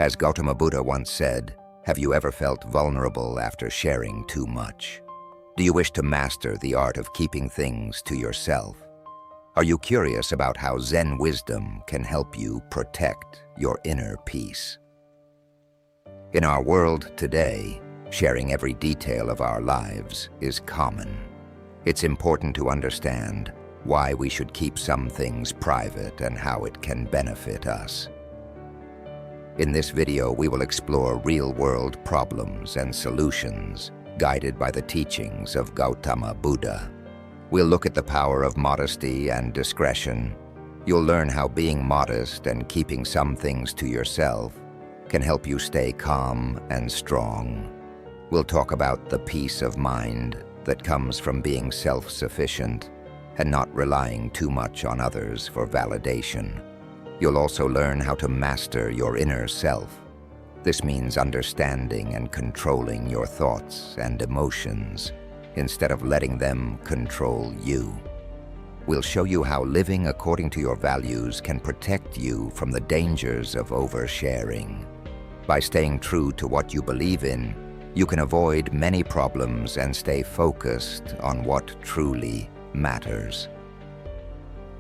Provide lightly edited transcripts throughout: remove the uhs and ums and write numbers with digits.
As Gautama Buddha once said, have you ever felt vulnerable after sharing too much? Do you wish to master the art of keeping things to yourself? Are you curious about how Zen wisdom can help you protect your inner peace? In our world today, sharing every detail of our lives is common. It's important to understand why we should keep some things private and how it can benefit us. In this video, we will explore real-world problems and solutions guided by the teachings of Gautama Buddha. We'll look at the power of modesty and discretion. You'll learn how being modest and keeping some things to yourself can help you stay calm and strong. We'll talk about the peace of mind that comes from being self-sufficient and not relying too much on others for validation. You'll also learn how to master your inner self. This means understanding and controlling your thoughts and emotions instead of letting them control you. We'll show you how living according to your values can protect you from the dangers of oversharing. By staying true to what you believe in, you can avoid many problems and stay focused on what truly matters.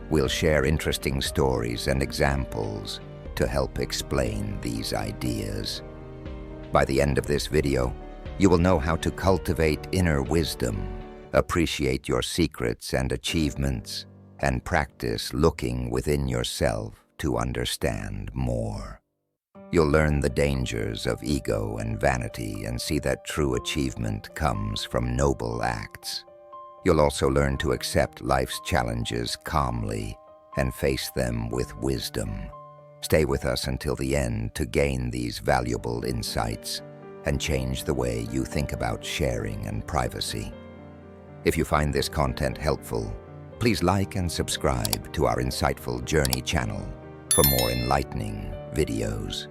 We'll share interesting stories and examples to help explain these ideas. By the end of this video, you will know how to cultivate inner wisdom, appreciate your secrets and achievements, and practice looking within yourself to understand more. You'll learn the dangers of ego and vanity and see that true achievement comes from noble acts. You'll also learn to accept life's challenges calmly and face them with wisdom. Stay with us until the end to gain these valuable insights and change the way you think about sharing and privacy. If you find this content helpful, please like and subscribe to our Insightful Journey channel for more enlightening videos.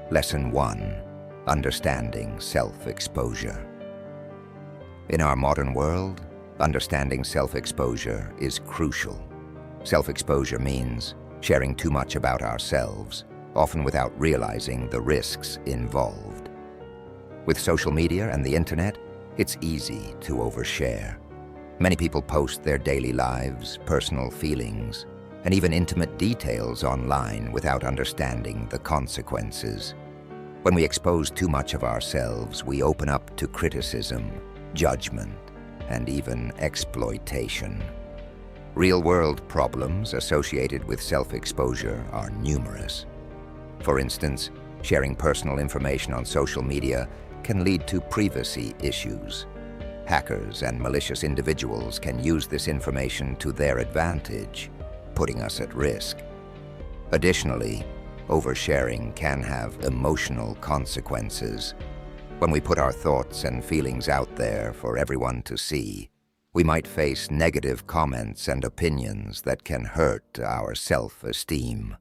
Lesson 1: Understanding Self-Exposure. In our modern world, understanding self-exposure is crucial. Self-exposure means sharing too much about ourselves, often without realizing the risks involved. With social media and the internet, it's easy to overshare. Many people post their daily lives, personal feelings, and even intimate details online without understanding the consequences. When we expose too much of ourselves, we open up to criticism, judgment, and even exploitation. Real-world problems associated with self-exposure are numerous. For instance, sharing personal information on social media can lead to privacy issues. Hackers and malicious individuals can use this information to their advantage, putting us at risk. Additionally, oversharing can have emotional consequences. When we put our thoughts and feelings out there for everyone to see, we might face negative comments and opinions that can hurt our self-esteem.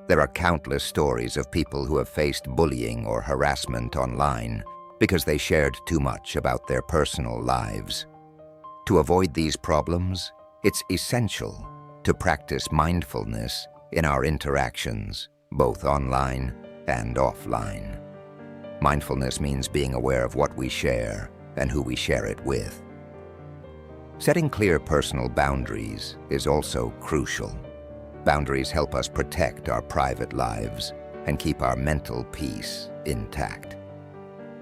There are countless stories of people who have faced bullying or harassment online because they shared too much about their personal lives. To avoid these problems, it's essential to practice mindfulness in our interactions, both online and offline. Mindfulness means being aware of what we share and who we share it with. Setting clear personal boundaries is also crucial. Boundaries help us protect our private lives and keep our mental peace intact.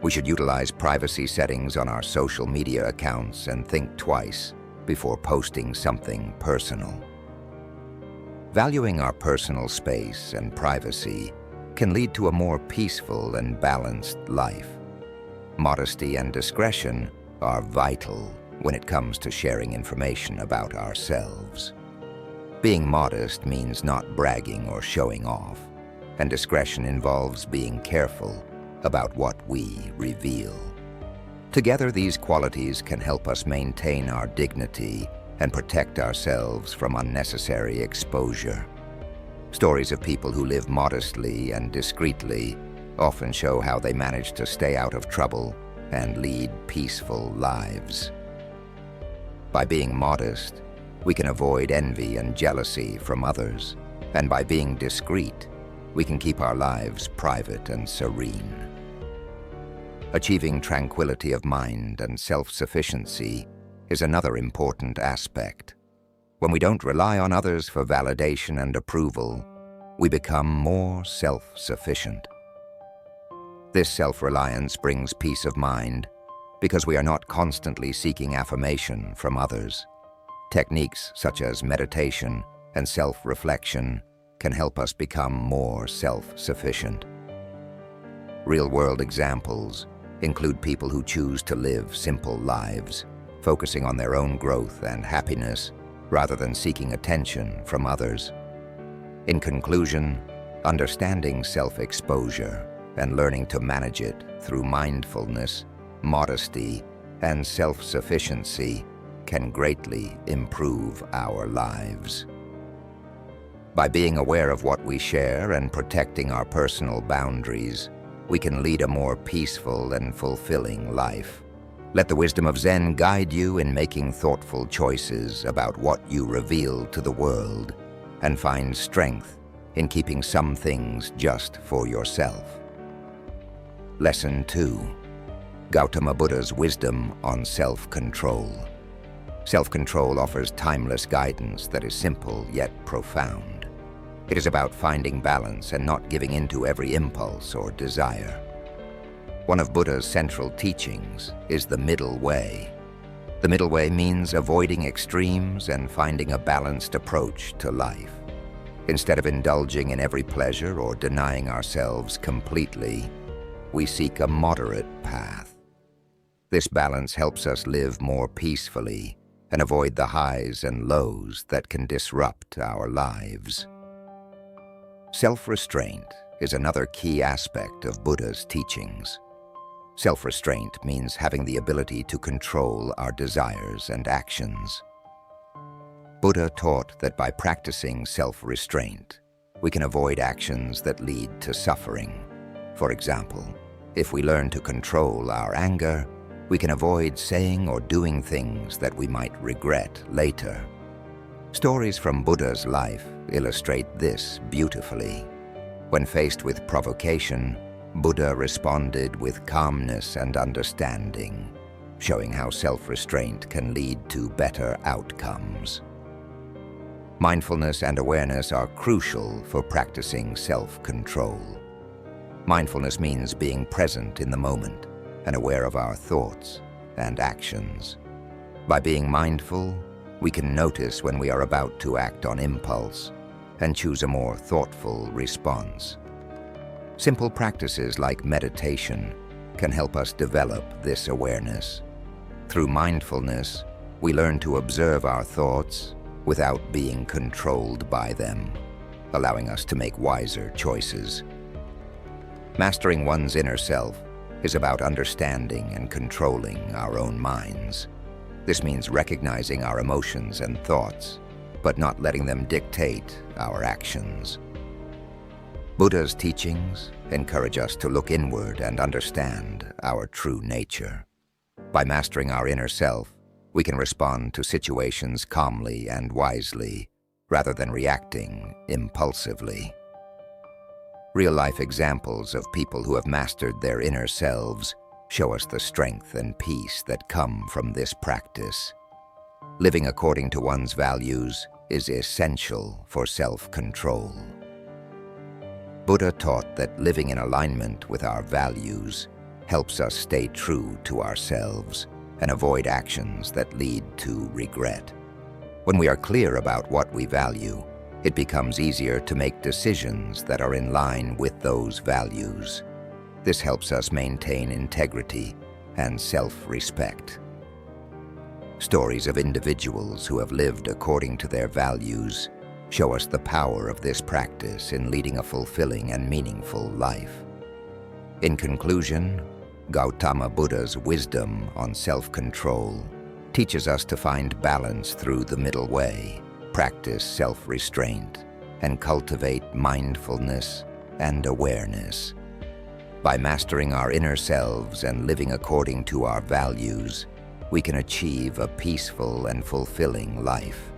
We should utilize privacy settings on our social media accounts and think twice before posting something personal. Valuing our personal space and privacy can lead to a more peaceful and balanced life. Modesty and discretion are vital when it comes to sharing information about ourselves. Being modest means not bragging or showing off, and discretion involves being careful about what we reveal. Together, these qualities can help us maintain our dignity and protect ourselves from unnecessary exposure. Stories of people who live modestly and discreetly often show how they manage to stay out of trouble and lead peaceful lives. By being modest, we can avoid envy and jealousy from others, and by being discreet, we can keep our lives private and serene. Achieving tranquility of mind and self-sufficiency is another important aspect. When we don't rely on others for validation and approval, we become more self-sufficient. This self-reliance brings peace of mind because we are not constantly seeking affirmation from others. Techniques such as meditation and self-reflection can help us become more self-sufficient. Real-world examples include people who choose to live simple lives, focusing on their own growth and happiness rather than seeking attention from others. In conclusion, understanding self-exposure and learning to manage it through mindfulness, modesty, and self-sufficiency can greatly improve our lives. By being aware of what we share and protecting our personal boundaries, we can lead a more peaceful and fulfilling life. Let the wisdom of Zen guide you in making thoughtful choices about what you reveal to the world, and find strength in keeping some things just for yourself. Lesson 2. Gautama Buddha's wisdom on self-control. Self-control offers timeless guidance that is simple yet profound. It is about finding balance and not giving in to every impulse or desire. One of Buddha's central teachings is the middle way. The middle way means avoiding extremes and finding a balanced approach to life. Instead of indulging in every pleasure or denying ourselves completely, we seek a moderate path. This balance helps us live more peacefully and avoid the highs and lows that can disrupt our lives. Self-restraint is another key aspect of Buddha's teachings. Self-restraint means having the ability to control our desires and actions. Buddha taught that by practicing self-restraint, we can avoid actions that lead to suffering. For example, if we learn to control our anger, we can avoid saying or doing things that we might regret later. Stories from Buddha's life illustrate this beautifully. When faced with provocation, Buddha responded with calmness and understanding, showing how self-restraint can lead to better outcomes. Mindfulness and awareness are crucial for practicing self-control. Mindfulness means being present in the moment and aware of our thoughts and actions. By being mindful, we can notice when we are about to act on impulse and choose a more thoughtful response. Simple practices like meditation can help us develop this awareness. Through mindfulness, we learn to observe our thoughts without being controlled by them, allowing us to make wiser choices. Mastering one's inner self is about understanding and controlling our own minds. This means recognizing our emotions and thoughts, but not letting them dictate our actions. Buddha's teachings encourage us to look inward and understand our true nature. By mastering our inner self, we can respond to situations calmly and wisely, rather than reacting impulsively. Real-life examples of people who have mastered their inner selves show us the strength and peace that come from this practice. Living according to one's values is essential for self-control. Buddha taught that living in alignment with our values helps us stay true to ourselves and avoid actions that lead to regret. When we are clear about what we value, it becomes easier to make decisions that are in line with those values. This helps us maintain integrity and self-respect. Stories of individuals who have lived according to their values show us the power of this practice in leading a fulfilling and meaningful life. In conclusion, Gautama Buddha's wisdom on self-control teaches us to find balance through the middle way, practice self-restraint, and cultivate mindfulness and awareness. By mastering our inner selves and living according to our values, we can achieve a peaceful and fulfilling life.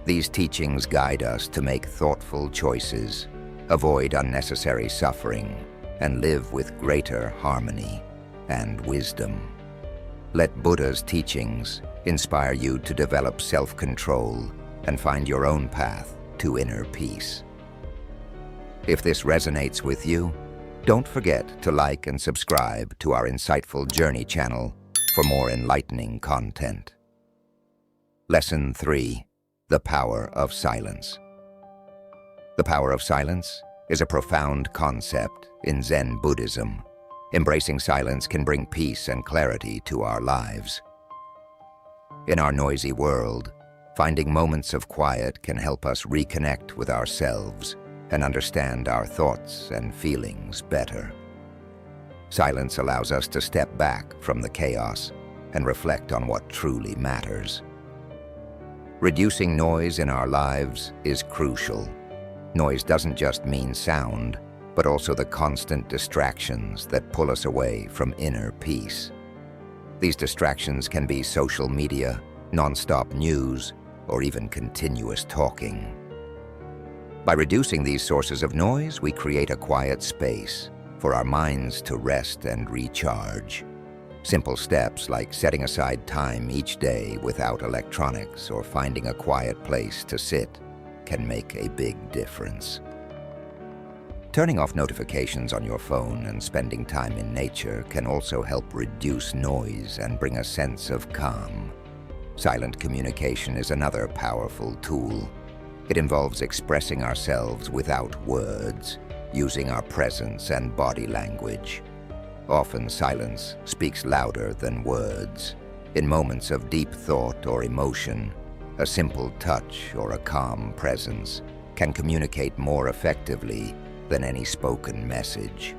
These teachings guide us to make thoughtful choices, avoid unnecessary suffering, and live with greater harmony and wisdom. Let Buddha's teachings inspire you to develop self-control and find your own path to inner peace. If this resonates with you, don't forget to like and subscribe to our Insightful Journey channel for more enlightening content. Lesson 3: The Power of Silence. The power of silence is a profound concept in Zen Buddhism. Embracing silence can bring peace and clarity to our lives. In our noisy world, finding moments of quiet can help us reconnect with ourselves and understand our thoughts and feelings better. Silence allows us to step back from the chaos and reflect on what truly matters. Reducing noise in our lives is crucial. Noise doesn't just mean sound, but also the constant distractions that pull us away from inner peace. These distractions can be social media, non-stop news, or even continuous talking. By reducing these sources of noise, we create a quiet space for our minds to rest and recharge. Simple steps like setting aside time each day without electronics or finding a quiet place to sit can make a big difference. Turning off notifications on your phone and spending time in nature can also help reduce noise and bring a sense of calm. Silent communication is another powerful tool. It involves expressing ourselves without words, using our presence and body language. Often silence speaks louder than words. In moments of deep thought or emotion, a simple touch or a calm presence can communicate more effectively than any spoken message.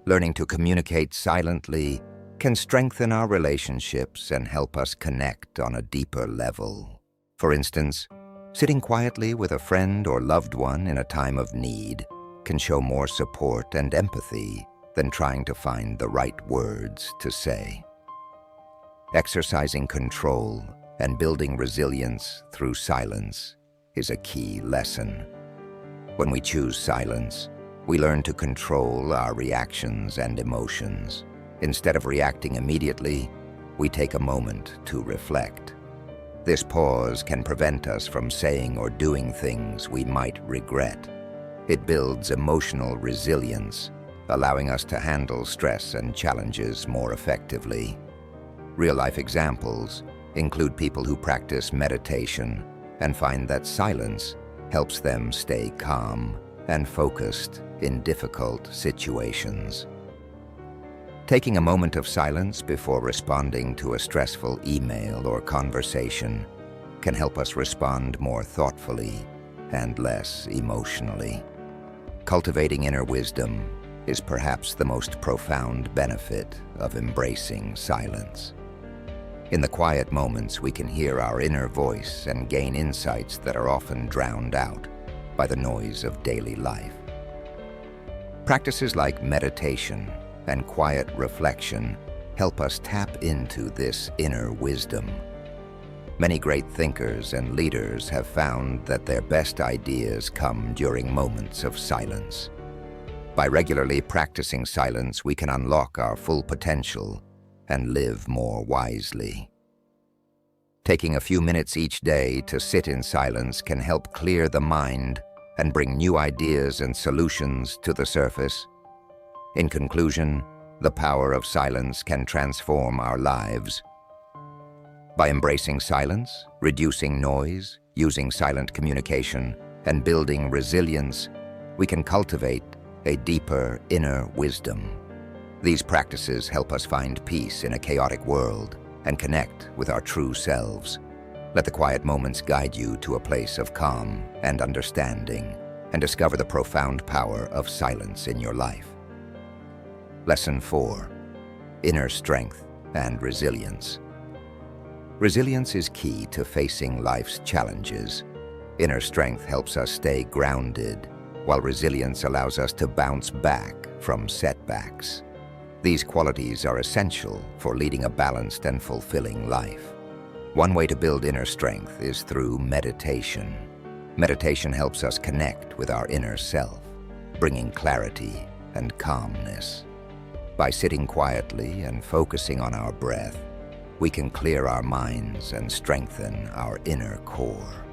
Learning to communicate silently can strengthen our relationships and help us connect on a deeper level. For instance, sitting quietly with a friend or loved one in a time of need can show more support and empathy than trying to find the right words to say. Exercising control and building resilience through silence is a key lesson. When we choose silence, we learn to control our reactions and emotions. Instead of reacting immediately, we take a moment to reflect. This pause can prevent us from saying or doing things we might regret. It builds emotional resilience, allowing us to handle stress and challenges more effectively. Real-life examples include people who practice meditation and find that silence helps them stay calm and focused in difficult situations. Taking a moment of silence before responding to a stressful email or conversation can help us respond more thoughtfully and less emotionally. Cultivating inner wisdom is perhaps the most profound benefit of embracing silence. In the quiet moments, we can hear our inner voice and gain insights that are often drowned out by the noise of daily life. Practices like meditation and quiet reflection help us tap into this inner wisdom. Many great thinkers and leaders have found that their best ideas come during moments of silence. By regularly practicing silence, we can unlock our full potential and live more wisely. Taking a few minutes each day to sit in silence can help clear the mind and bring new ideas and solutions to the surface. In conclusion, the power of silence can transform our lives. By embracing silence, reducing noise, using silent communication, and building resilience, we can cultivate a deeper inner wisdom. These practices help us find peace in a chaotic world and connect with our true selves. Let the quiet moments guide you to a place of calm and understanding, and discover the profound power of silence in your life. Lesson 4: Inner Strength and Resilience. Resilience is key to facing life's challenges. Inner strength helps us stay grounded, while resilience allows us to bounce back from setbacks. These qualities are essential for leading a balanced and fulfilling life. One way to build inner strength is through meditation. Meditation helps us connect with our inner self. bringing clarity and calmness. By sitting quietly and focusing on our breath, we can clear our minds and strengthen our inner core.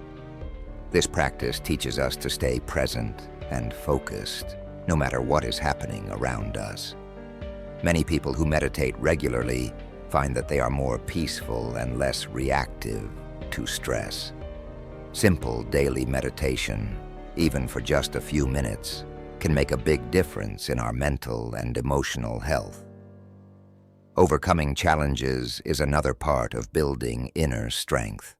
This practice teaches us to stay present and focused, no matter what is happening around us. Many people who meditate regularly find that they are more peaceful and less reactive to stress. Simple daily meditation, even for just a few minutes, can make a big difference in our mental and emotional health. Overcoming challenges is another part of building inner strength.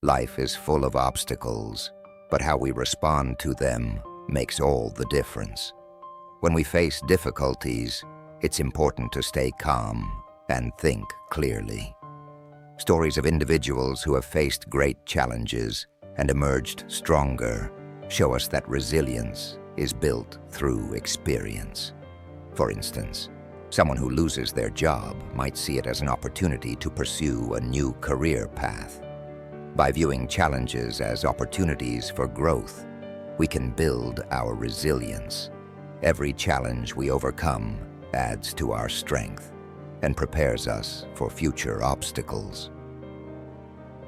Life is full of obstacles, but how we respond to them makes all the difference. When we face difficulties, it's important to stay calm and think clearly. Stories of individuals who have faced great challenges and emerged stronger show us that resilience is built through experience. For instance, someone who loses their job might see it as an opportunity to pursue a new career path. By viewing challenges as opportunities for growth, we can build our resilience. Every challenge we overcome adds to our strength and prepares us for future obstacles.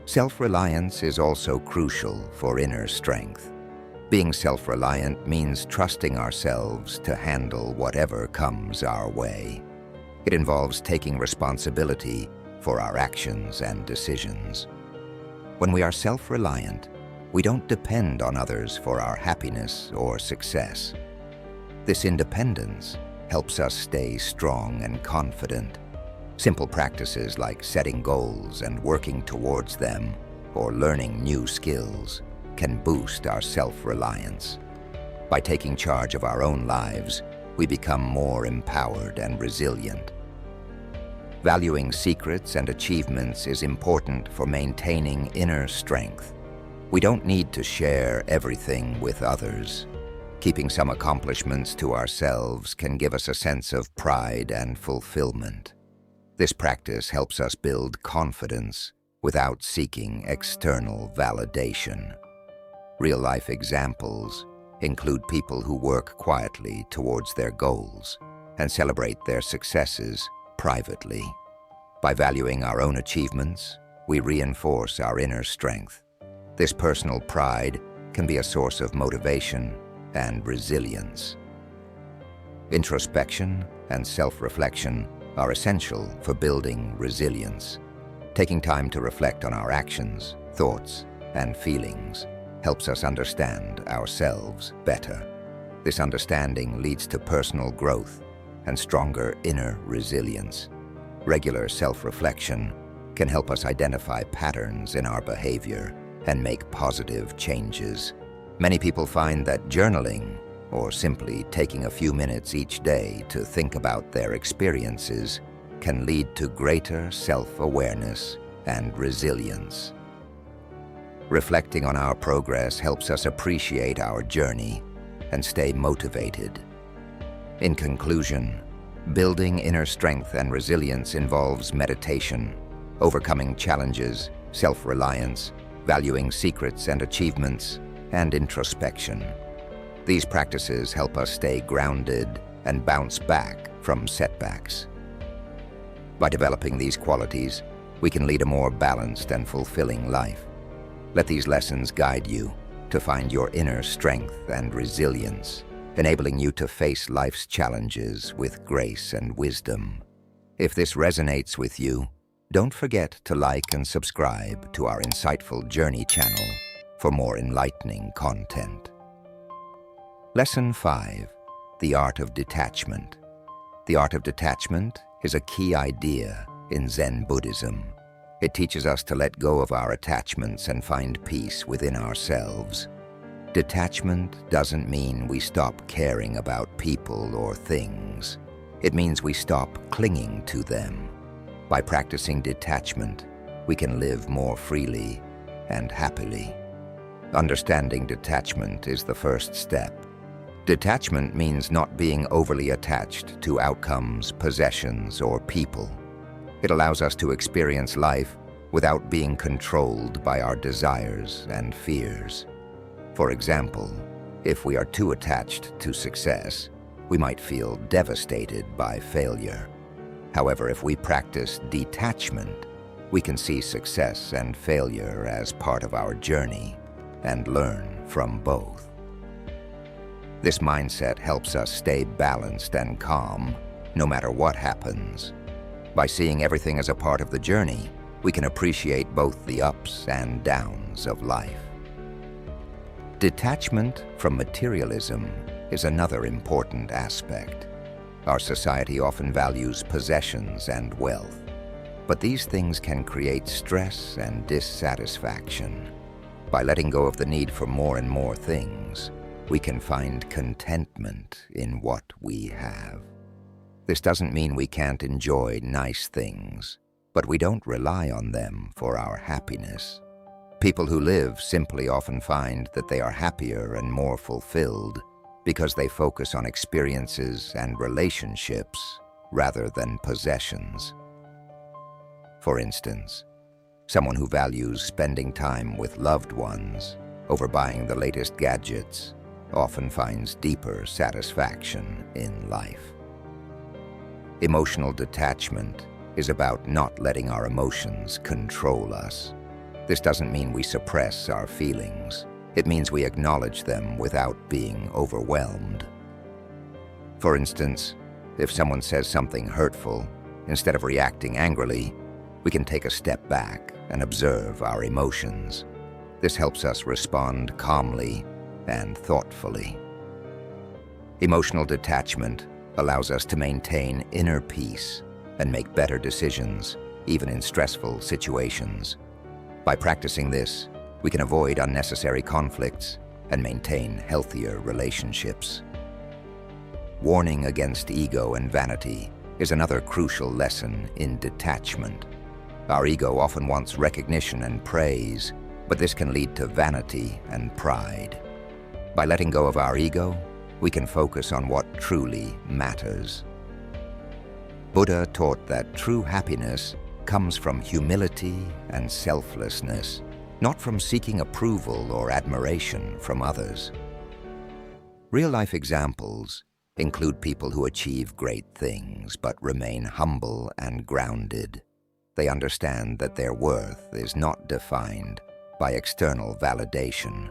Self-reliance is also crucial for inner strength. Being self-reliant means trusting ourselves to handle whatever comes our way. It involves taking responsibility for our actions and decisions. When we are self-reliant, we don't depend on others for our happiness or success. This independence helps us stay strong and confident. Simple practices like setting goals and working towards them, or learning new skills, can boost our self-reliance. By taking charge of our own lives, we become more empowered and resilient. Valuing secrets and achievements is important for maintaining inner strength. We don't need to share everything with others. Keeping some accomplishments to ourselves can give us a sense of pride and fulfillment. This practice helps us build confidence without seeking external validation. Real-life examples include people who work quietly towards their goals and celebrate their successes privately. By valuing our own achievements, we reinforce our inner strength. This personal pride can be a source of motivation and resilience. Introspection and self-reflection are essential for building resilience. Taking time to reflect on our actions, thoughts, and feelings helps us understand ourselves better. This understanding leads to personal growth and stronger inner resilience. Regular self-reflection can help us identify patterns in our behavior and make positive changes. Many people find that journaling, or simply taking a few minutes each day to think about their experiences, can lead to greater self-awareness and resilience. Reflecting on our progress helps us appreciate our journey and stay motivated. In conclusion, building inner strength and resilience involves meditation, overcoming challenges, self-reliance, valuing secrets and achievements, and introspection. These practices help us stay grounded and bounce back from setbacks. By developing these qualities, we can lead a more balanced and fulfilling life. Let these lessons guide you to find your inner strength and resilience, enabling you to face life's challenges with grace and wisdom. If this resonates with you, don't forget to like and subscribe to our Insightful Journey channel for more enlightening content. Lesson 5. The Art of Detachment. The art of detachment is a key idea in Zen Buddhism. It teaches us to let go of our attachments and find peace within ourselves. Detachment doesn't mean we stop caring about people or things. It means we stop clinging to them. By practicing detachment, we can live more freely and happily. Understanding detachment is the first step. Detachment means not being overly attached to outcomes, possessions, or people. It allows us to experience life without being controlled by our desires and fears. For example, If we are too attached to success, we might feel devastated by failure. However, if we practice detachment, we can see success and failure as part of our journey and learn from both. This mindset helps us stay balanced and calm no matter what happens. By seeing everything as a part of the journey, we can appreciate both the ups and downs of life. Detachment from materialism is another important aspect. Our society often values possessions and wealth, but these things can create stress and dissatisfaction. By letting go of the need for more and more things, we can find contentment in what we have. This doesn't mean we can't enjoy nice things, but we don't rely on them for our happiness. People who live simply often find that they are happier and more fulfilled because they focus on experiences and relationships rather than possessions. For instance, someone who values spending time with loved ones over buying the latest gadgets often finds deeper satisfaction in life. Emotional detachment is about not letting our emotions control us. This doesn't mean we suppress our feelings. It means we acknowledge them without being overwhelmed. For instance, if someone says something hurtful, instead of reacting angrily, we can take a step back and observe our emotions. This helps us respond calmly and thoughtfully. Emotional detachment allows us to maintain inner peace and make better decisions, even in stressful situations. By practicing this, we can avoid unnecessary conflicts and maintain healthier relationships. Warning against ego and vanity is another crucial lesson in detachment. Our ego often wants recognition and praise, but this can lead to vanity and pride. By letting go of our ego, we can focus on what truly matters. Buddha taught that true happiness comes from humility and selflessness, not from seeking approval or admiration from others. Real-life examples include people who achieve great things but remain humble and grounded. They understand that their worth is not defined by external validation.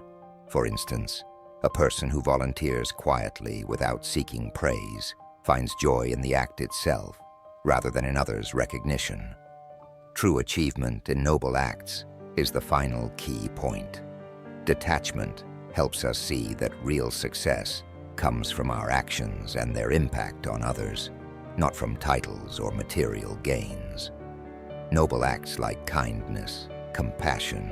For instance, a person who volunteers quietly without seeking praise finds joy in the act itself rather than in others' recognition. True achievement in noble acts is the final key point. Detachment helps us see that real success comes from our actions and their impact on others, not from titles or material gains. Noble acts like kindness, compassion,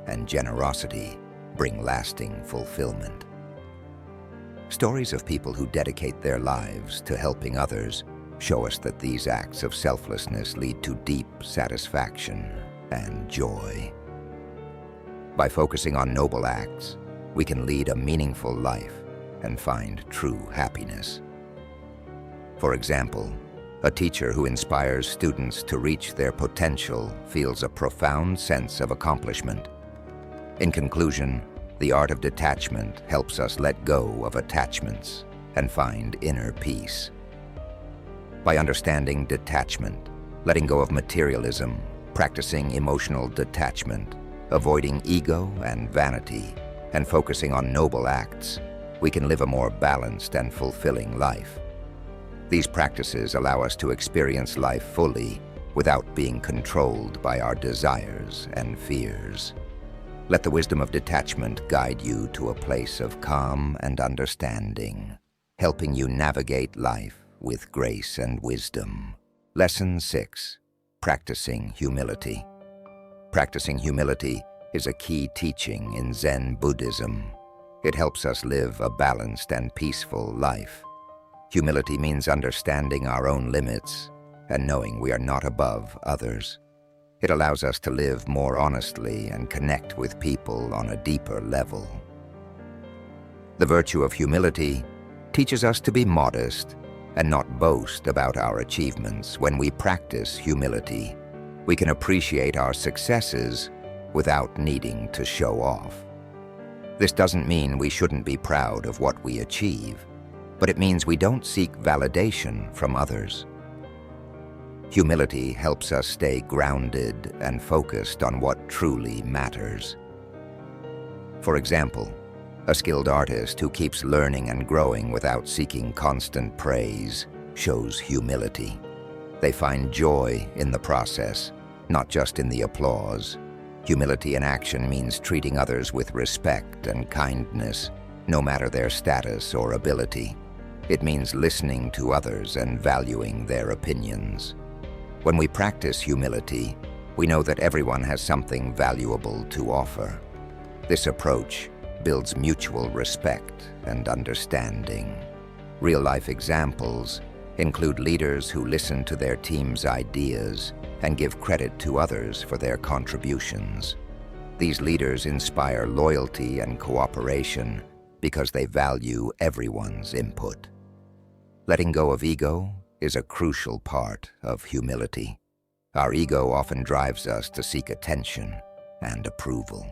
and generosity bring lasting fulfillment. Stories of people who dedicate their lives to helping others show us that these acts of selflessness lead to deep satisfaction and joy. By focusing on noble acts, we can lead a meaningful life and find true happiness. For example, a teacher who inspires students to reach their potential feels a profound sense of accomplishment. In conclusion, the art of detachment helps us let go of attachments and find inner peace. By understanding detachment, letting go of materialism, practicing emotional detachment, avoiding ego and vanity, and focusing on noble acts, we can live a more balanced and fulfilling life. These practices allow us to experience life fully without being controlled by our desires and fears. Let the wisdom of detachment guide you to a place of calm and understanding, helping you navigate life with grace and wisdom. Lesson 6. Practicing humility. Practicing humility is a key teaching in Zen Buddhism. It helps us live a balanced and peaceful life. Humility means understanding our own limits and knowing we are not above others. It allows us to live more honestly and connect with people on a deeper level. The virtue of humility teaches us to be modest and not boast about our achievements. When we practice humility, we can appreciate our successes without needing to show off. This doesn't mean we shouldn't be proud of what we achieve, but it means we don't seek validation from others. Humility helps us stay grounded and focused on what truly matters. For example, a skilled artist who keeps learning and growing without seeking constant praise shows humility. They find joy in the process, not just in the applause. Humility in action means treating others with respect and kindness, no matter their status or ability. It means listening to others and valuing their opinions. When we practice humility, we know that everyone has something valuable to offer. This approach builds mutual respect and understanding. Real-life examples include leaders who listen to their team's ideas and give credit to others for their contributions. These leaders inspire loyalty and cooperation because they value everyone's input. Letting go of ego is a crucial part of humility. Our ego often drives us to seek attention and approval.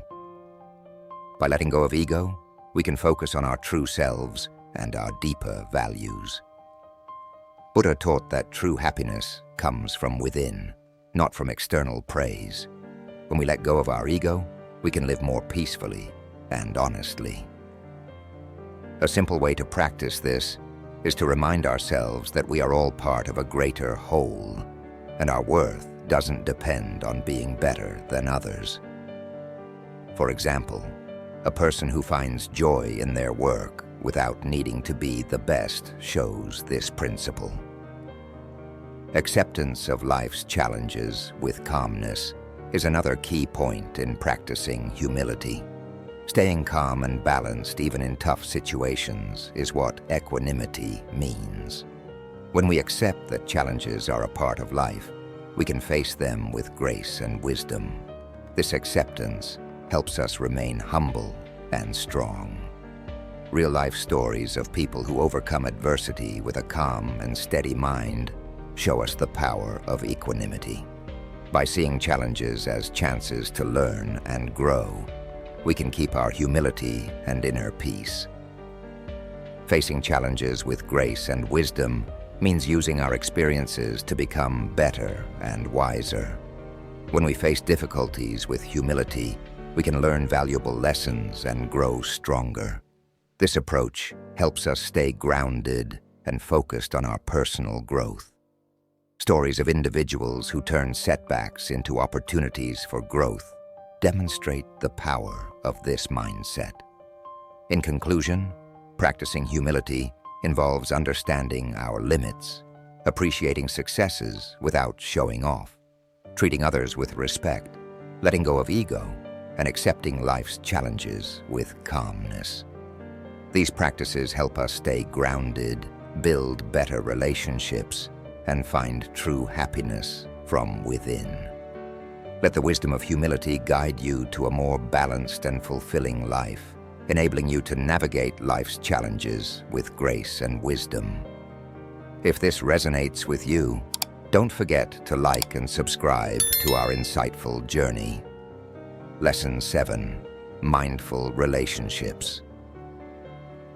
By letting go of ego, we can focus on our true selves and our deeper values. Buddha taught that true happiness comes from within, not from external praise. When we let go of our ego, we can live more peacefully and honestly. A simple way to practice this is to remind ourselves that we are all part of a greater whole, and our worth doesn't depend on being better than others. For example, a person who finds joy in their work without needing to be the best shows this principle. Acceptance of life's challenges with calmness is another key point in practicing humility. Staying calm and balanced even in tough situations is what equanimity means. When we accept that challenges are a part of life, we can face them with grace and wisdom. This acceptance helps us remain humble and strong. Real-life stories of people who overcome adversity with a calm and steady mind show us the power of equanimity. By seeing challenges as chances to learn and grow, we can keep our humility and inner peace. Facing challenges with grace and wisdom means using our experiences to become better and wiser. When we face difficulties with humility, we can learn valuable lessons and grow stronger. This approach helps us stay grounded and focused on our personal growth. Stories of individuals who turn setbacks into opportunities for growth demonstrate the power of this mindset. In conclusion, practicing humility involves understanding our limits, appreciating successes without showing off, treating others with respect, letting go of ego, and accepting life's challenges with calmness. These practices help us stay grounded, build better relationships, and find true happiness from within. Let the wisdom of humility guide you to a more balanced and fulfilling life, enabling you to navigate life's challenges with grace and wisdom. If this resonates with you, don't forget to like and subscribe to our insightful journey. Lesson 7: Mindful Relationships.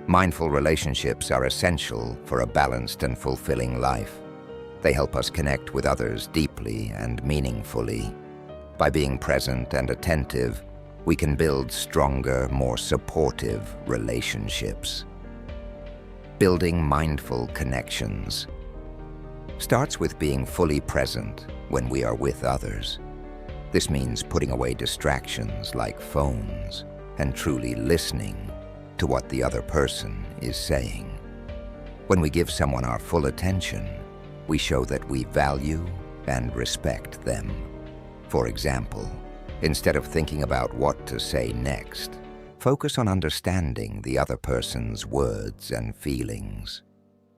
Mindful relationships are essential for a balanced and fulfilling life. They help us connect with others deeply and meaningfully. By being present and attentive, we can build stronger, more supportive relationships. Building mindful connections starts with being fully present when we are with others. This means putting away distractions like phones and truly listening to what the other person is saying. When we give someone our full attention, we show that we value and respect them. For example, instead of thinking about what to say next, focus on understanding the other person's words and feelings.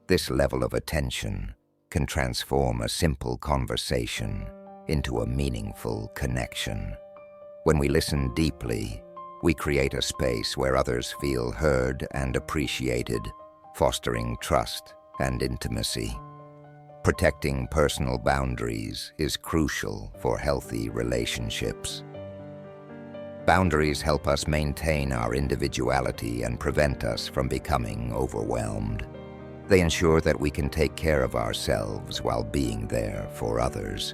This level of attention can transform a simple conversation into a meaningful connection. When we listen deeply, we create a space where others feel heard and appreciated, fostering trust and intimacy. Protecting personal boundaries is crucial for healthy relationships. Boundaries help us maintain our individuality and prevent us from becoming overwhelmed. They ensure that we can take care of ourselves while being there for others.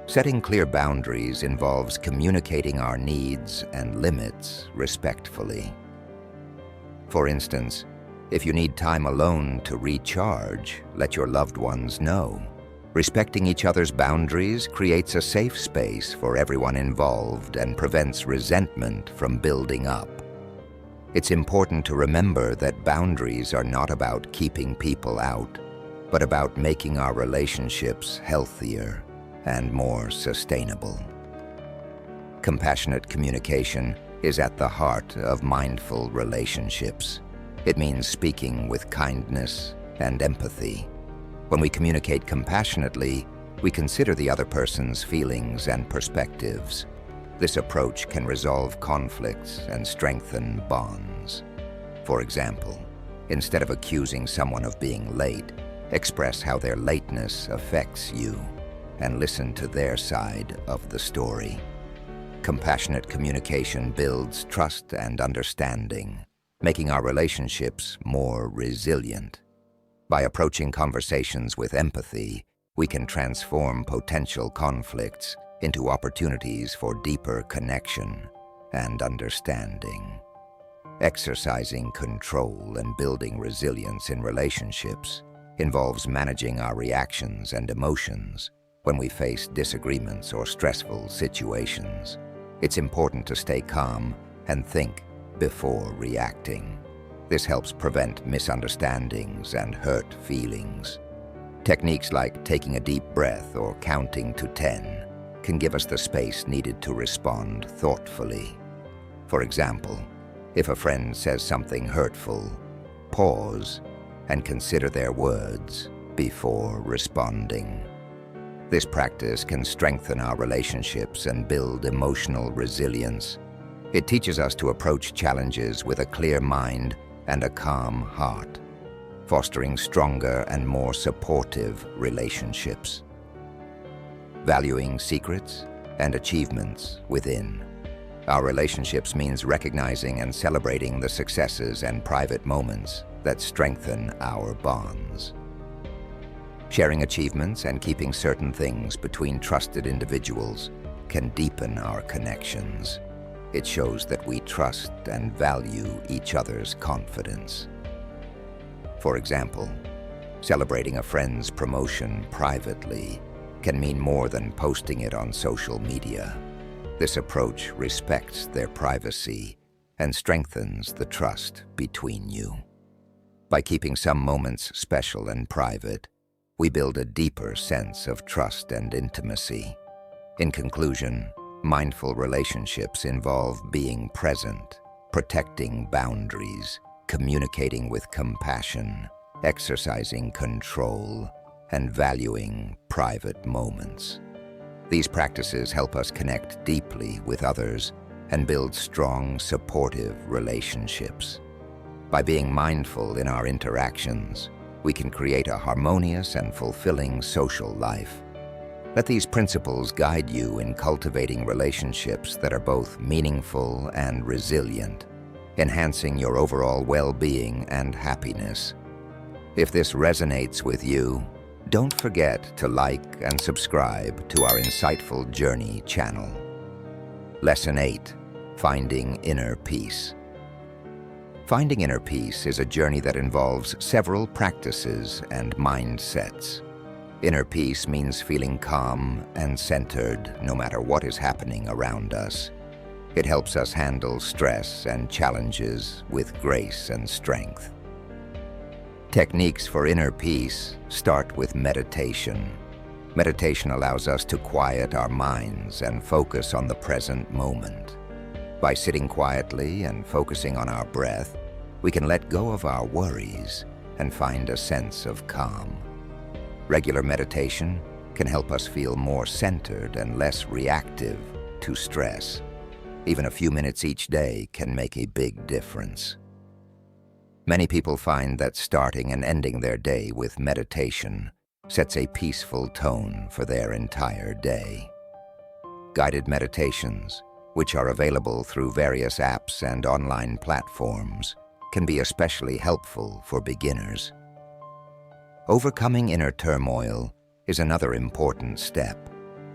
Setting clear boundaries involves communicating our needs and limits respectfully. For instance, if you need time alone to recharge, let your loved ones know. Respecting each other's boundaries creates a safe space for everyone involved and prevents resentment from building up. It's important to remember that boundaries are not about keeping people out, but about making our relationships healthier and more sustainable. Compassionate communication is at the heart of mindful relationships. It means speaking with kindness and empathy. When we communicate compassionately, we consider the other person's feelings and perspectives. This approach can resolve conflicts and strengthen bonds. For example, instead of accusing someone of being late, express how their lateness affects you and listen to their side of the story. Compassionate communication builds trust and understanding, making our relationships more resilient. By approaching conversations with empathy, we can transform potential conflicts into opportunities for deeper connection and understanding. Exercising control and building resilience in relationships involves managing our reactions and emotions when we face disagreements or stressful situations. It's important to stay calm and think before reacting. This helps prevent misunderstandings and hurt feelings. Techniques like taking a deep breath or counting to 10 can give us the space needed to respond thoughtfully. For example, if a friend says something hurtful, pause and consider their words before responding. This practice can strengthen our relationships and build emotional resilience. It teaches us to approach challenges with a clear mind and a calm heart, fostering stronger and more supportive relationships. Valuing secrets and achievements within. Our relationships means recognizing and celebrating the successes and private moments that strengthen our bonds. Sharing achievements and keeping certain things between trusted individuals can deepen our connections. It shows that we trust and value each other's confidence. For example, celebrating a friend's promotion privately can mean more than posting it on social media. This approach respects their privacy and strengthens the trust between you. By keeping some moments special and private, we build a deeper sense of trust and intimacy. In conclusion, mindful relationships involve being present, protecting boundaries, communicating with compassion, exercising control, and valuing private moments. These practices help us connect deeply with others and build strong, supportive relationships. By being mindful in our interactions, we can create a harmonious and fulfilling social life. Let these principles guide you in cultivating relationships that are both meaningful and resilient, enhancing your overall well-being and happiness. If this resonates with you, don't forget to like and subscribe to our Insightful Journey channel. Lesson 8: Finding Inner Peace. Finding inner peace is a journey that involves several practices and mindsets. Inner peace means feeling calm and centered no matter what is happening around us. It helps us handle stress and challenges with grace and strength. Techniques for inner peace start with meditation. Meditation allows us to quiet our minds and focus on the present moment. By sitting quietly and focusing on our breath, we can let go of our worries and find a sense of calm. Regular meditation can help us feel more centered and less reactive to stress. Even a few minutes each day can make a big difference. Many people find that starting and ending their day with meditation sets a peaceful tone for their entire day. Guided meditations, which are available through various apps and online platforms, can be especially helpful for beginners. Overcoming inner turmoil is another important step.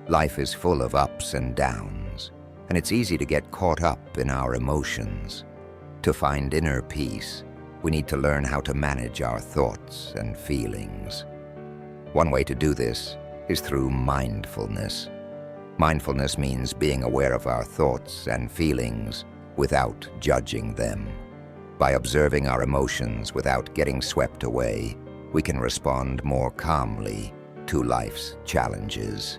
Life is full of ups and downs, and it's easy to get caught up in our emotions. To find inner peace, we need to learn how to manage our thoughts and feelings. One way to do this is through mindfulness. Mindfulness means being aware of our thoughts and feelings without judging them. By observing our emotions without getting swept away, we can respond more calmly to life's challenges.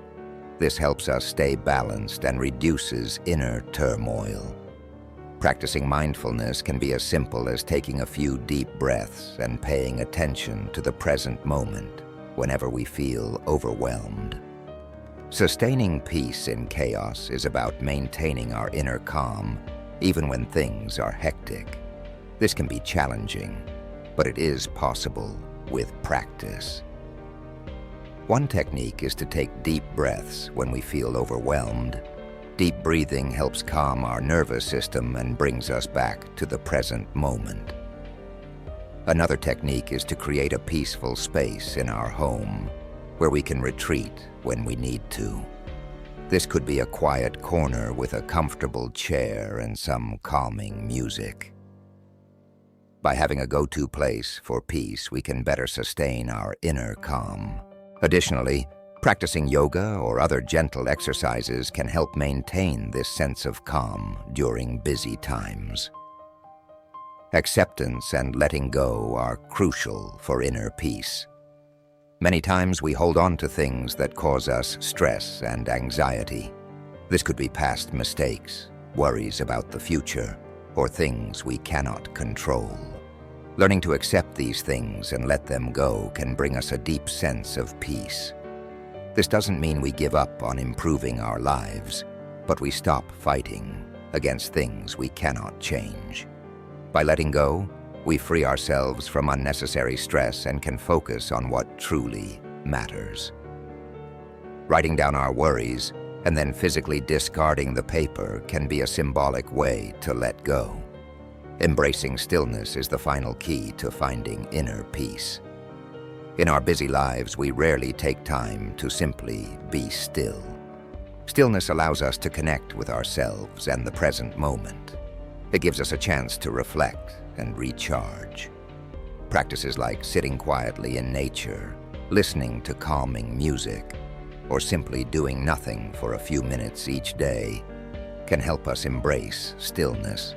This helps us stay balanced and reduces inner turmoil. Practicing mindfulness can be as simple as taking a few deep breaths and paying attention to the present moment whenever we feel overwhelmed. Sustaining peace in chaos is about maintaining our inner calm even when things are hectic. This can be challenging, but it is possible with practice. One technique is to take deep breaths when we feel overwhelmed. Deep breathing helps calm our nervous system and brings us back to the present moment. Another technique is to create a peaceful space in our home where we can retreat when we need to. This could be a quiet corner with a comfortable chair and some calming music. By having a go-to place for peace, we can better sustain our inner calm. Additionally, practicing yoga or other gentle exercises can help maintain this sense of calm during busy times. Acceptance and letting go are crucial for inner peace. Many times we hold on to things that cause us stress and anxiety. This could be past mistakes, worries about the future, or things we cannot control. Learning to accept these things and let them go can bring us a deep sense of peace. This doesn't mean we give up on improving our lives, but we stop fighting against things we cannot change. By letting go, we free ourselves from unnecessary stress and can focus on what truly matters. Writing down our worries and then physically discarding the paper can be a symbolic way to let go. Embracing stillness is the final key to finding inner peace. In our busy lives, we rarely take time to simply be still. Stillness allows us to connect with ourselves and the present moment. It gives us a chance to reflect and recharge. Practices like sitting quietly in nature, listening to calming music, or simply doing nothing for a few minutes each day can help us embrace stillness.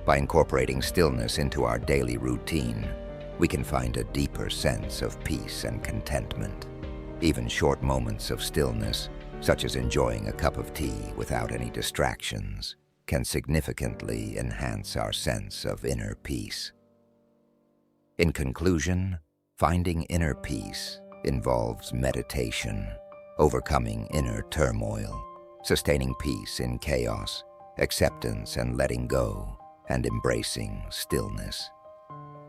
By incorporating stillness into our daily routine, we can find a deeper sense of peace and contentment. Even short moments of stillness, such as enjoying a cup of tea without any distractions, can significantly enhance our sense of inner peace. In conclusion, finding inner peace involves meditation, overcoming inner turmoil, sustaining peace in chaos, acceptance and letting go, and embracing stillness.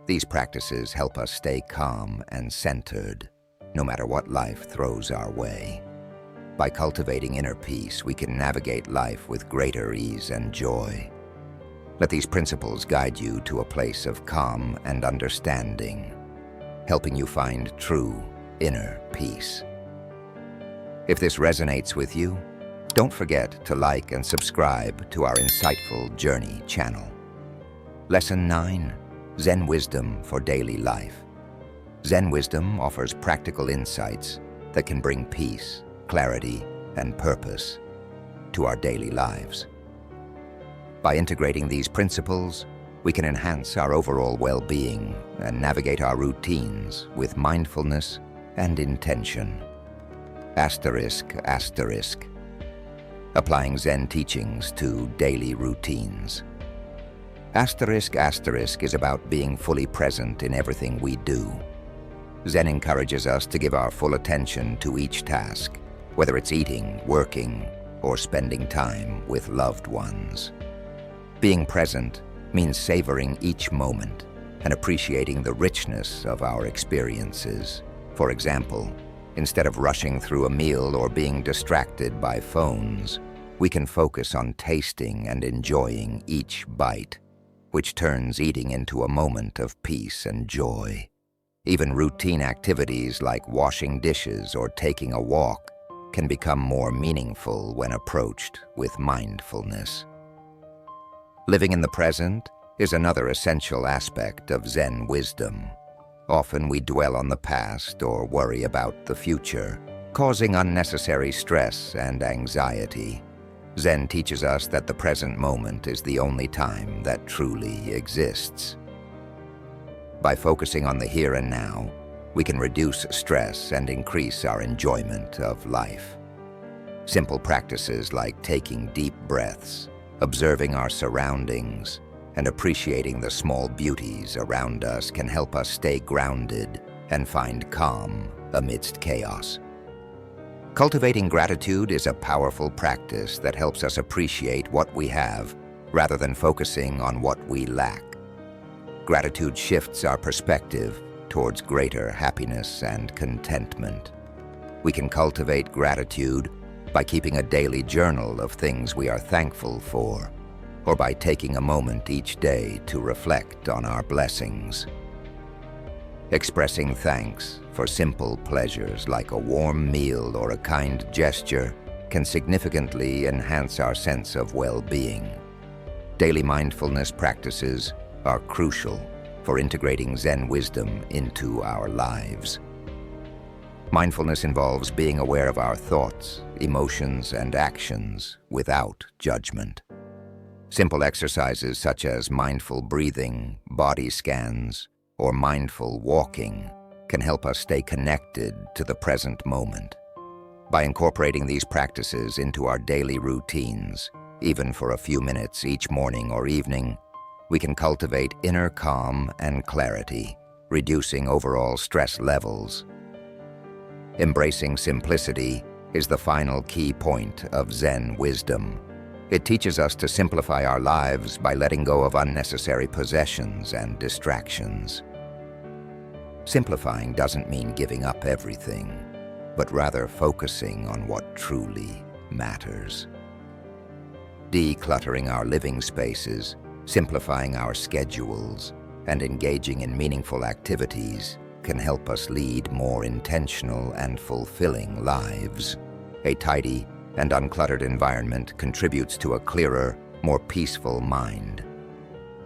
These practices help us stay calm and centered, no matter what life throws our way. By cultivating inner peace, we can navigate life with greater ease and joy. Let these principles guide you to a place of calm and understanding, helping you find true inner peace. If this resonates with you, don't forget to like and subscribe to our Insightful Journey channel. Lesson 9, Zen Wisdom for Daily Life. Zen Wisdom offers practical insights that can bring peace, clarity, and purpose to our daily lives. By integrating these principles, we can enhance our overall well-being and navigate our routines with mindfulness and intention. Asterisk, asterisk. Applying Zen teachings to daily routines. Asterisk, asterisk is about being fully present in everything we do. Zen encourages us to give our full attention to each task, whether it's eating, working, or spending time with loved ones. Being present means savoring each moment and appreciating the richness of our experiences. For example, instead of rushing through a meal or being distracted by phones, we can focus on tasting and enjoying each bite, which turns eating into a moment of peace and joy. Even routine activities like washing dishes or taking a walk can become more meaningful when approached with mindfulness. Living in the present is another essential aspect of Zen wisdom. Often we dwell on the past or worry about the future, causing unnecessary stress and anxiety. Zen teaches us that the present moment is the only time that truly exists. By focusing on the here and now, we can reduce stress and increase our enjoyment of life. Simple practices like taking deep breaths, observing our surroundings, and appreciating the small beauties around us can help us stay grounded and find calm amidst chaos. Cultivating gratitude is a powerful practice that helps us appreciate what we have rather than focusing on what we lack. Gratitude shifts our perspective towards greater happiness and contentment. We can cultivate gratitude by keeping a daily journal of things we are thankful for, or by taking a moment each day to reflect on our blessings. Expressing thanks for simple pleasures like a warm meal or a kind gesture can significantly enhance our sense of well-being. Daily mindfulness practices are crucial for integrating Zen wisdom into our lives. Mindfulness involves being aware of our thoughts, emotions, and actions without judgment. Simple exercises such as mindful breathing, body scans, or mindful walking can help us stay connected to the present moment. By incorporating these practices into our daily routines, even for a few minutes each morning or evening, we can cultivate inner calm and clarity, reducing overall stress levels. Embracing simplicity is the final key point of Zen wisdom. It teaches us to simplify our lives by letting go of unnecessary possessions and distractions. Simplifying doesn't mean giving up everything, but rather focusing on what truly matters. Decluttering our living spaces, simplifying our schedules, and engaging in meaningful activities can help us lead more intentional and fulfilling lives. A tidy and uncluttered environment contributes to a clearer, more peaceful mind.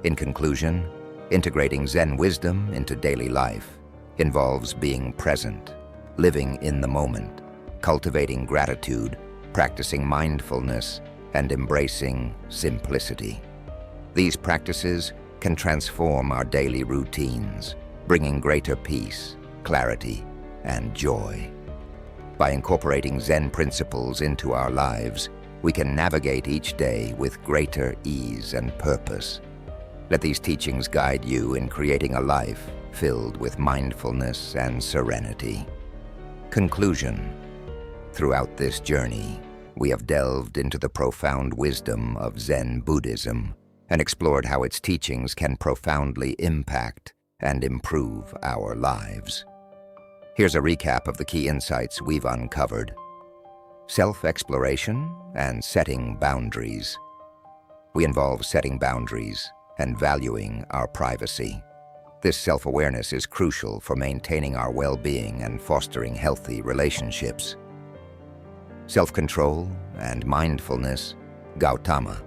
In conclusion, integrating Zen wisdom into daily life involves being present, living in the moment, cultivating gratitude, practicing mindfulness, and embracing simplicity. These practices can transform our daily routines, bringing greater peace, clarity, and joy. By incorporating Zen principles into our lives, we can navigate each day with greater ease and purpose. Let these teachings guide you in creating a life filled with mindfulness and serenity. Conclusion. Throughout this journey, we have delved into the profound wisdom of Zen Buddhism and explored how its teachings can profoundly impact and improve our lives. Here's a recap of the key insights we've uncovered. Self-exploration and setting boundaries. We involve setting boundaries and valuing our privacy. This self-awareness is crucial for maintaining our well-being and fostering healthy relationships. Self-control and mindfulness. Gautama.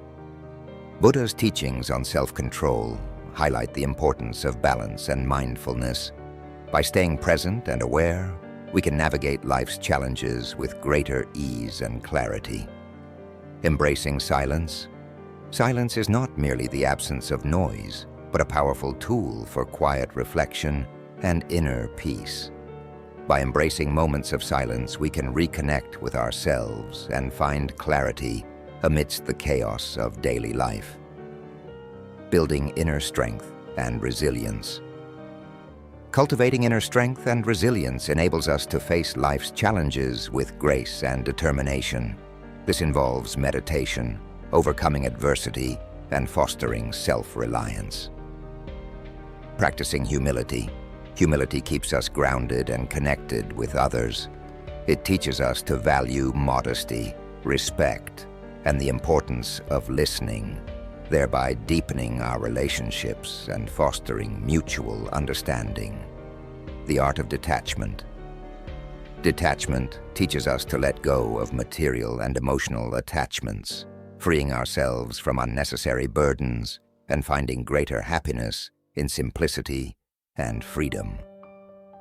Buddha's teachings on self-control highlight the importance of balance and mindfulness. By staying present and aware, we can navigate life's challenges with greater ease and clarity. Embracing silence. Silence is not merely the absence of noise, but a powerful tool for quiet reflection and inner peace. By embracing moments of silence, we can reconnect with ourselves and find clarity amidst the chaos of daily life. Building inner strength and resilience. Cultivating inner strength and resilience enables us to face life's challenges with grace and determination. This involves meditation, overcoming adversity, and fostering self-reliance. Practicing humility. Humility keeps us grounded and connected with others. It teaches us to value modesty, respect, and the importance of listening, thereby deepening our relationships and fostering mutual understanding. The art of detachment. Detachment teaches us to let go of material and emotional attachments, freeing ourselves from unnecessary burdens and finding greater happiness in simplicity and freedom.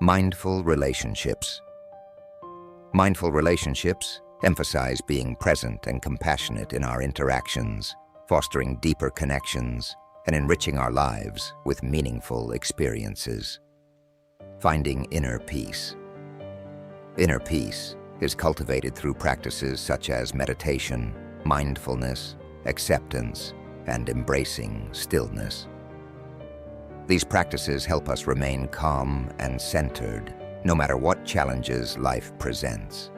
Mindful relationships. Mindful relationships emphasize being present and compassionate in our interactions, fostering deeper connections and enriching our lives with meaningful experiences. Finding inner peace. Inner peace is cultivated through practices such as meditation, mindfulness, acceptance, and embracing stillness. These practices help us remain calm and centered, no matter what challenges life presents.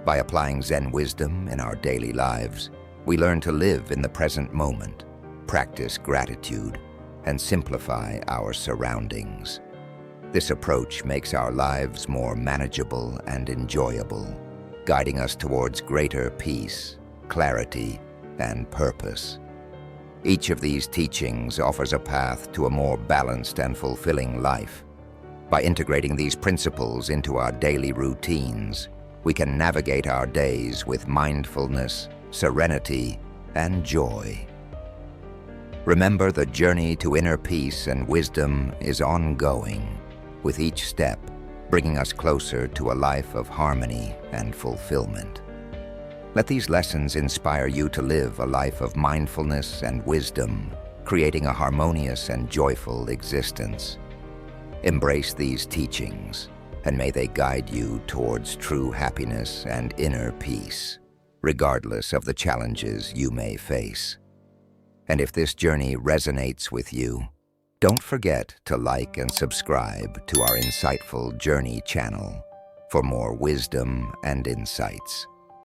By applying Zen wisdom in our daily lives, we learn to live in the present moment, practice gratitude, and simplify our surroundings. This approach makes our lives more manageable and enjoyable, guiding us towards greater peace, clarity, and purpose. Each of these teachings offers a path to a more balanced and fulfilling life. By integrating these principles into our daily routines, we can navigate our days with mindfulness, serenity, and joy. Remember, the journey to inner peace and wisdom is ongoing, with each step bringing us closer to a life of harmony and fulfillment. Let these lessons inspire you to live a life of mindfulness and wisdom, creating a harmonious and joyful existence. Embrace these teachings, and may they guide you towards true happiness and inner peace, regardless of the challenges you may face. And if this journey resonates with you, don't forget to like and subscribe to our Insightful Journey channel for more wisdom and insights.